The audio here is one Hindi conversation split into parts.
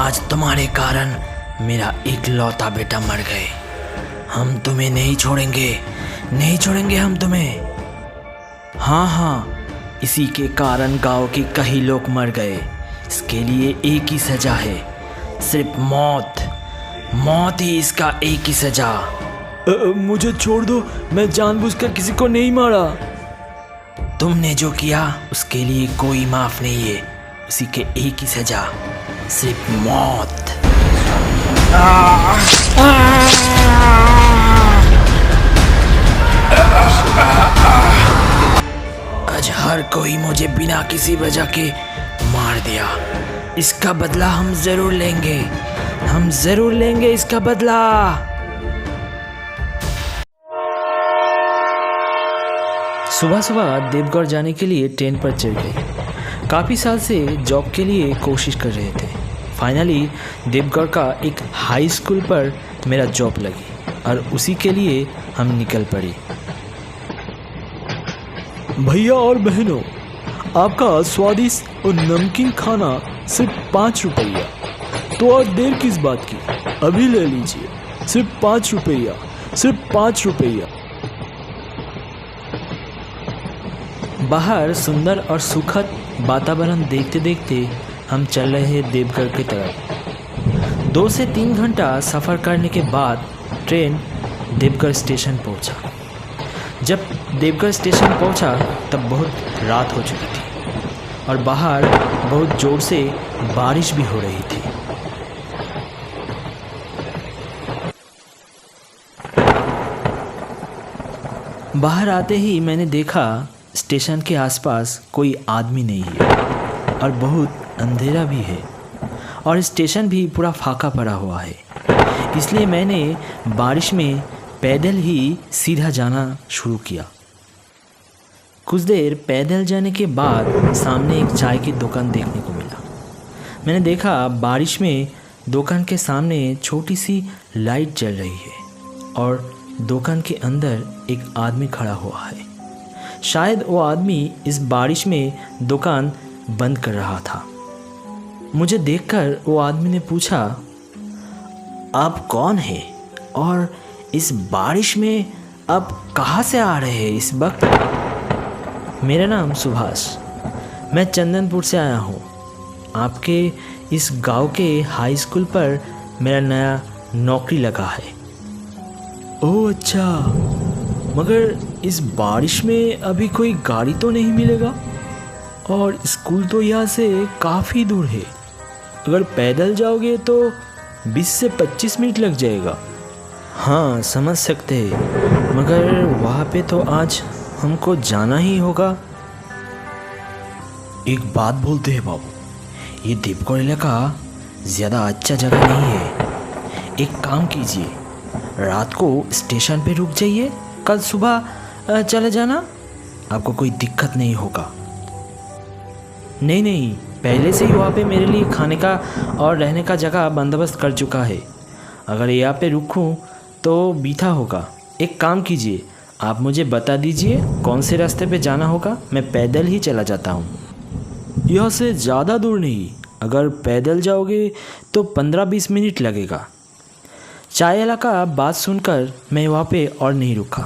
आज तुम्हारे कारण मेरा इकलौता बेटा मर गए। हम तुम्हें नहीं छोड़ेंगे, नहीं छोड़ेंगे हम तुम्हें। हाँ, इसी के कारण गांव के कई लोग मर गए। इसके लिए एक ही सजा है, सिर्फ मौत। मौत ही इसका एक ही सजा। मुझे छोड़ दो, मैं जानबूझकर किसी को नहीं मारा। तुमने जो किया उसके लिए कोई माफ नहीं है। उसी के एक ही सजा, सिर्फ मौत। आज हर कोई मुझे बिना किसी वजह के मार दिया। इसका बदला हम जरूर लेंगे, हम जरूर लेंगे इसका बदला। सुबह सुबह देवगढ़ जाने के लिए ट्रेन पर चढ़ गए। काफ़ी साल से जॉब के लिए कोशिश कर रहे थे। फाइनली देवगढ़ का एक हाई स्कूल पर मेरा जॉब लगी और उसी के लिए हम निकल पड़े। भैया और बहनों, आपका स्वादिष्ट और नमकीन खाना सिर्फ 5 रुपया। तो और देर किस बात की, अभी ले लीजिए। सिर्फ 5 रुपया, सिर्फ 5 रुपया। बाहर सुंदर और सुखद वातावरण देखते देखते हम चल रहे देवगढ़ की तरफ। 2 से 3 घंटा सफ़र करने के बाद ट्रेन देवगढ़ स्टेशन पहुंचा। जब देवगढ़ स्टेशन पहुंचा तब बहुत रात हो चुकी थी और बाहर बहुत ज़ोर से बारिश भी हो रही थी। बाहर आते ही मैंने देखा स्टेशन के आसपास कोई आदमी नहीं है और बहुत अंधेरा भी है और स्टेशन भी पूरा फाका पड़ा हुआ है। इसलिए मैंने बारिश में पैदल ही सीधा जाना शुरू किया। कुछ देर पैदल जाने के बाद सामने एक चाय की दुकान देखने को मिला। मैंने देखा बारिश में दुकान के सामने छोटी सी लाइट जल रही है और दुकान के अंदर एक आदमी खड़ा हुआ है। शायद वो आदमी इस बारिश में दुकान बंद कर रहा था। मुझे देखकर वो आदमी ने पूछा, आप कौन हैं और इस बारिश में आप कहाँ से आ रहे हैं इस वक्त? मेरा नाम सुभाष, मैं चंदनपुर से आया हूँ। आपके इस गांव के हाई स्कूल पर मेरा नया नौकरी लगा है। ओह अच्छा, मगर इस बारिश में अभी कोई गाड़ी तो नहीं मिलेगा और स्कूल तो यहाँ से काफ़ी दूर है। अगर पैदल जाओगे तो 20 से 25 मिनट लग जाएगा। हाँ समझ सकते हैं, मगर वहाँ पे तो आज हमको जाना ही होगा। एक बात बोलते हैं बाबू, ये देवगढ़ इलाका ज़्यादा अच्छा जगह नहीं है। एक काम कीजिए, रात को स्टेशन पे रुक जाइए, कल सुबह चले जाना, आपको कोई दिक्कत नहीं होगा। नहीं, पहले से ही वहाँ पे मेरे लिए खाने का और रहने का जगह बंदोबस्त कर चुका है। अगर यहाँ पे रुकूँ तो बीथा होगा। एक काम कीजिए, आप मुझे बता दीजिए कौन से रास्ते पे जाना होगा, मैं पैदल ही चला जाता हूँ। यहाँ से ज़्यादा दूर नहीं, अगर पैदल जाओगे तो 15-20 मिनट लगेगा। चाय वाला का बात सुनकर मैं वहाँ पे और नहीं रुका,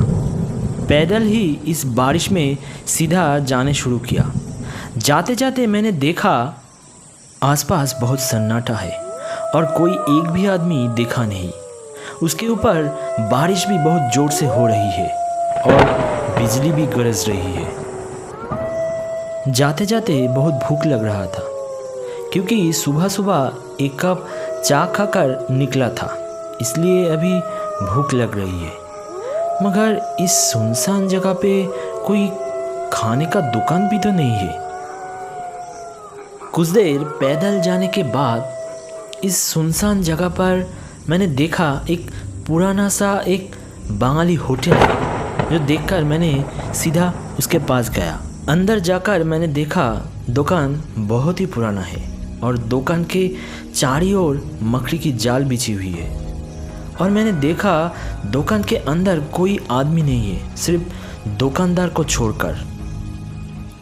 पैदल ही इस बारिश में सीधा जाने शुरू किया। जाते जाते मैंने देखा आसपास बहुत सन्नाटा है और कोई एक भी आदमी दिखा नहीं। उसके ऊपर बारिश भी बहुत ज़ोर से हो रही है और बिजली भी गरज रही है। जाते जाते बहुत भूख लग रहा था क्योंकि सुबह सुबह एक कप चाय खाकर निकला था, इसलिए अभी भूख लग रही है। मगर इस सुनसान जगह पे कोई खाने का दुकान भी तो नहीं है। कुछ देर पैदल जाने के बाद इस सुनसान जगह पर मैंने देखा एक पुराना सा एक बंगाली होटल है, जो देखकर मैंने सीधा उसके पास गया। अंदर जाकर मैंने देखा दुकान बहुत ही पुराना है और दुकान के चारों ओर मकड़ी की जाल बिछी हुई है और मैंने देखा दुकान के अंदर कोई आदमी नहीं है, सिर्फ दुकानदार को छोड़कर।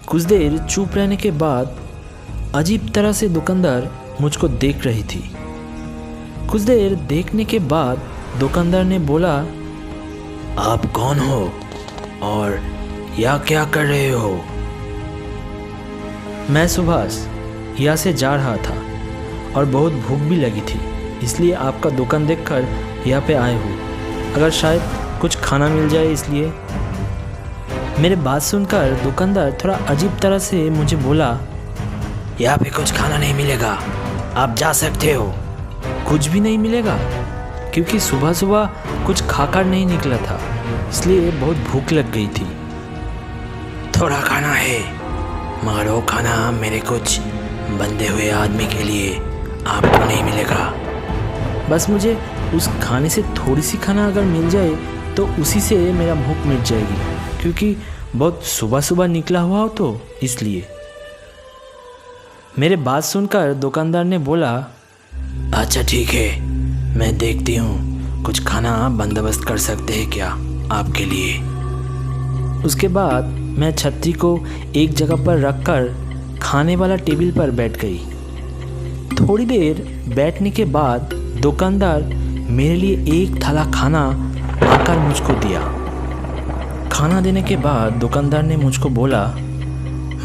कुछ देर चुप रहने के बाद अजीब तरह से दुकानदार मुझको देख रही थी कुछ देर देखने के बाद दुकानदार ने बोला, आप कौन हो और यहाँ क्या कर रहे हो? मैं सुभाष यहाँ से जा रहा था और बहुत भूख भी लगी थी, इसलिए आपका दुकान देखकर यहाँ पे आए हूँ। अगर शायद कुछ खाना मिल जाए इसलिए। मेरे बात सुनकर दुकानदार थोड़ा अजीब तरह से मुझे बोला, यहाँ पे कुछ खाना नहीं मिलेगा, आप जा सकते हो। कुछ भी नहीं मिलेगा? क्योंकि सुबह सुबह कुछ खाकर नहीं निकला था, इसलिए बहुत भूख लग गई थी। थोड़ा खाना है, मगर वो खाना मेरे कुछ बंधे हुए आदमी के लिए आपको नहीं मिलेगा। बस मुझे उस खाने से थोड़ी सी खाना अगर मिल जाए तो उसी से मेरा भूख मिट जाएगी, क्योंकि बहुत सुबह सुबह निकला हुआ हो तो इसलिए। मेरे बात सुनकर दुकानदार ने बोला, अच्छा ठीक है, मैं देखती हूँ कुछ खाना बंदोबस्त कर सकते हैं क्या आपके लिए। उसके बाद मैं छतरी को एक जगह पर रखकर खाने वाला टेबल पर बैठ गई। थोड़ी देर बैठने के बाद दुकानदार मेरे लिए एक थाला खाना आकर मुझको दिया। खाना देने के बाद दुकानदार ने मुझको बोला,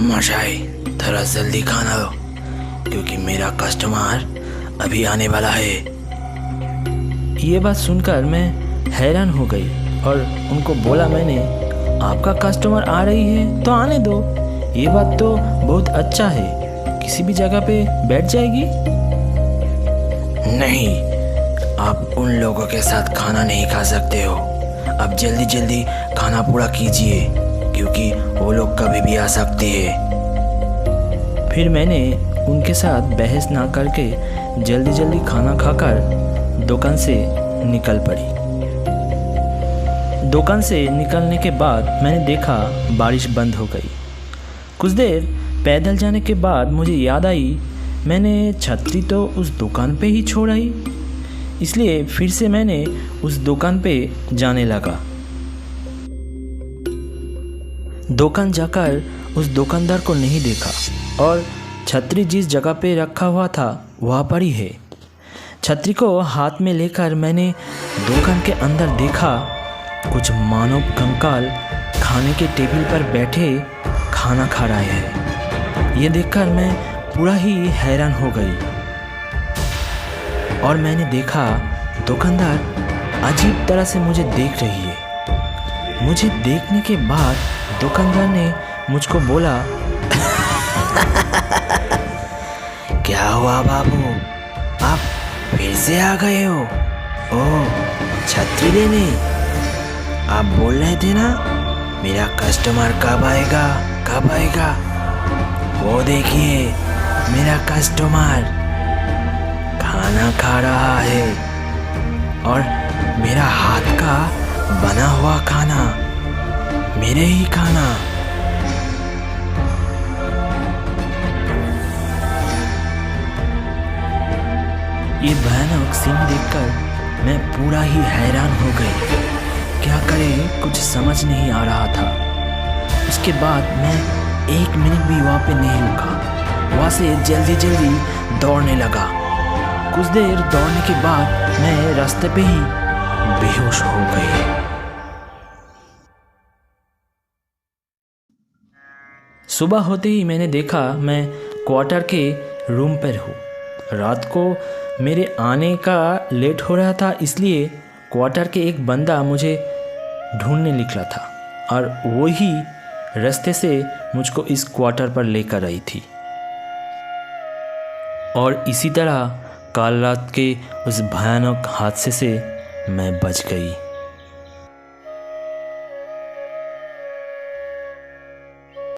मशाई थोड़ा जल्दी खाना लो, क्योंकि मेरा कस्टमर अभी आने वाला है। ये बात सुनकर मैं हैरान हो गई और उनको बोला मैंने, आपका कस्टमर आ रही है तो आने दो, ये बात तो बहुत अच्छा है, किसी भी जगह पे बैठ जाएगी। नहीं, आप उन लोगों के साथ खाना नहीं खा सकते हो। अब जल्दी जल्दी खाना पूरा कीजिए, क्योंकि वो लोग कभी भी आ सकते हैं। फिर मैंने उनके साथ बहस ना करके जल्दी जल्दी खाना खाकर दुकान से निकल पड़ी। दुकान से निकलने के बाद मैंने देखा बारिश बंद हो गई। कुछ देर पैदल जाने के बाद मुझे याद आई, मैंने छतरी तो उस दुकान पे ही छोड़ आई, इसलिए फिर से मैंने उस दुकान पे जाने लगा। दुकान जाकर उस दुकानदार को नहीं देखा और छतरी जिस जगह पे रखा हुआ था वहाँ पर ही है। छतरी को हाथ में लेकर मैंने दुकान के अंदर देखा, कुछ मानव कंकाल खाने के टेबल पर बैठे खाना खा रहे हैं। ये देखकर मैं पूरा ही हैरान हो गई और मैंने देखा दुकानदार अजीब तरह से मुझे देख रही है। मुझे देखने के बाद दुकानदार ने मुझको बोला, क्या हुआ बाबू, आप फिर से आ गए हो? ओह, छतरी लेने। आप बोल रहे थे ना मेरा कस्टमर कब आएगा कब आएगा। वो देखिए मेरा कस्टमर खाना खा रहा है और मेरा हाथ का बना हुआ खाना, मेरे ही खाना। ये भयानक सीन देखकर मैं पूरा ही हैरान हो गई। क्या करें कुछ समझ नहीं आ रहा था। उसके बाद मैं एक मिनट भी वहाँ पे नहीं रुका, वहाँ से जल्दी जल्दी दौड़ने लगा। कुछ देर दौड़ने के बाद मैं रास्ते पे ही बेहोश हो गई। सुबह होते ही मैंने देखा मैं क्वार्टर के रूम पर हूँ। रात को मेरे आने का लेट हो रहा था, इसलिए क्वार्टर के एक बंदा मुझे ढूंढने निकला था और वो ही रास्ते से मुझको इस क्वार्टर पर लेकर आई थी। और इसी तरह कल रात के उस भयानक हादसे से मैं बच गई।